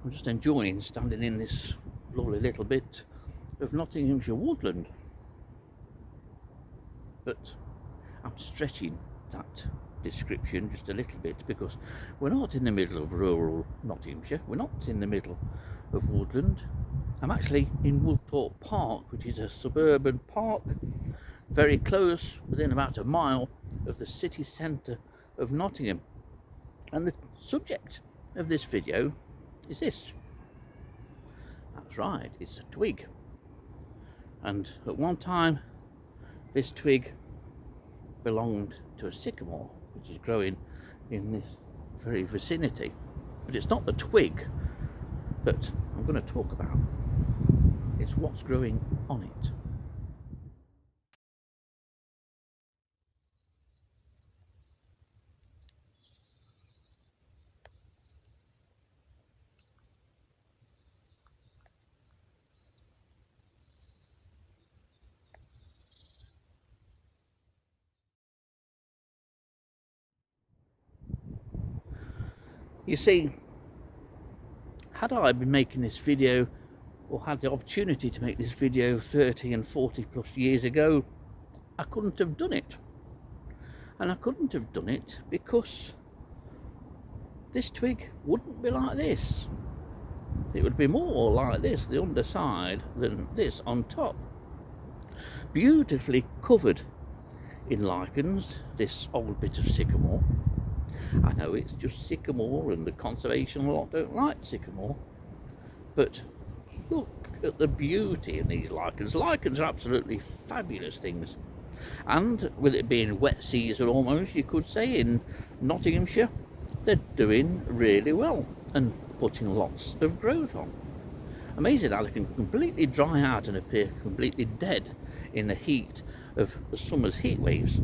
I'm just enjoying standing in this lovely little bit of Nottinghamshire woodland. But I'm stretching that description just a little bit because we're not in the middle of rural Nottinghamshire, we're not in the middle of woodland. I'm actually in Woodthorpe Park, which is a suburban park very close, within about a mile of the city centre of Nottingham. And the subject of this video is this. That's right, it's a twig. And at one time this twig belonged to a sycamore which is growing in this very vicinity. But it's not the twig that I'm going to talk about, it's what's growing on it. You see, had I been making this video, or had the opportunity to make this video 30 and 40 plus years ago, I couldn't have done it. And I couldn't have done it because this twig wouldn't be like this. It would be more like this, the underside, than this on top. Beautifully covered in lichens, this old bit of sycamore. I know it's just sycamore and the conservation lot don't like sycamore, but look at the beauty in these lichens. Lichens are absolutely fabulous things, and with it being wet season almost, you could say, in Nottinghamshire, they're doing really well and putting lots of growth on. Amazing how they can completely dry out and appear completely dead in the heat of the summer's heat waves,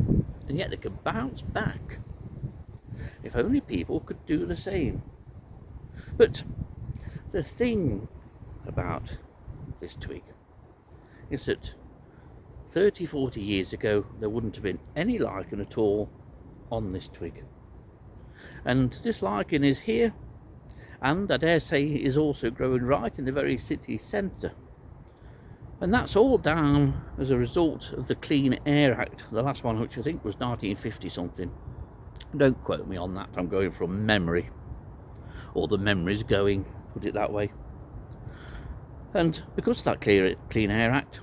and yet they can bounce back. If only people could do the same. But the thing about this twig is that 30-40 years ago there wouldn't have been any lichen at all on this twig, and this lichen is here, and I dare say is also growing right in the very city centre, and that's all down as a result of the Clean Air Act, the last one, which I think was 1950 something. Don't quote me on that, I'm going from memory, or the memory's going, put it that way. And because of that Clean Air Act,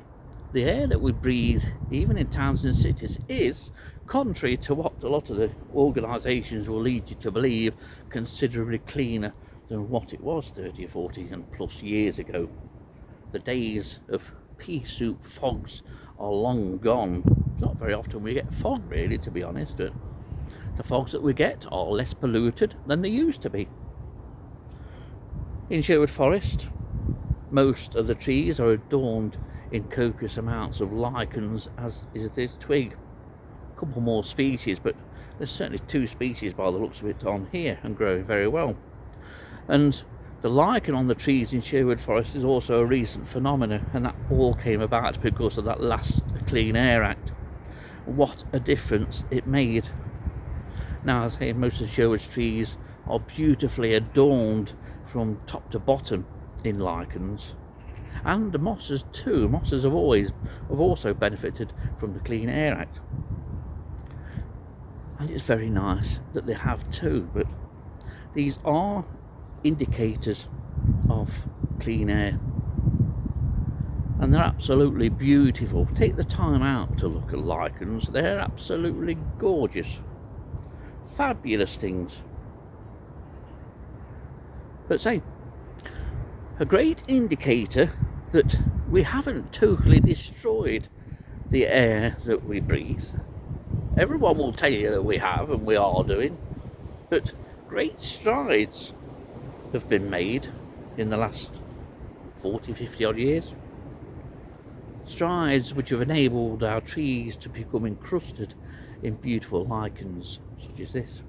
the air that we breathe, even in towns and cities, is, contrary to what a lot of the organisations will lead you to believe, considerably cleaner than what it was 30 or 40 and plus years ago. The days of pea soup fogs are long gone. It's not very often we get fog, really, to be honest, but the fogs that we get are less polluted than they used to be. In Sherwood Forest, most of the trees are adorned in copious amounts of lichens, as is this twig. A couple more species, but there's certainly 2 species by the looks of it on here, and growing very well. And the lichen on the trees in Sherwood Forest is also a recent phenomenon, and that all came about because of that last Clean Air Act. What a difference it made. Now, as I say, most of Sherwood's trees are beautifully adorned from top to bottom in lichens, and the mosses too. Mosses have also benefited from the Clean Air Act, and it's very nice that they have too. But these are indicators of clean air, and they're absolutely beautiful. Take the time out to look at lichens, they're absolutely gorgeous, fabulous things. But say, a great indicator that we haven't totally destroyed the air that we breathe. Everyone will tell you that we have, and we are doing, but great strides have been made in the last 40-50 odd years. Strides which have enabled our trees to become encrusted in beautiful lichens such as this.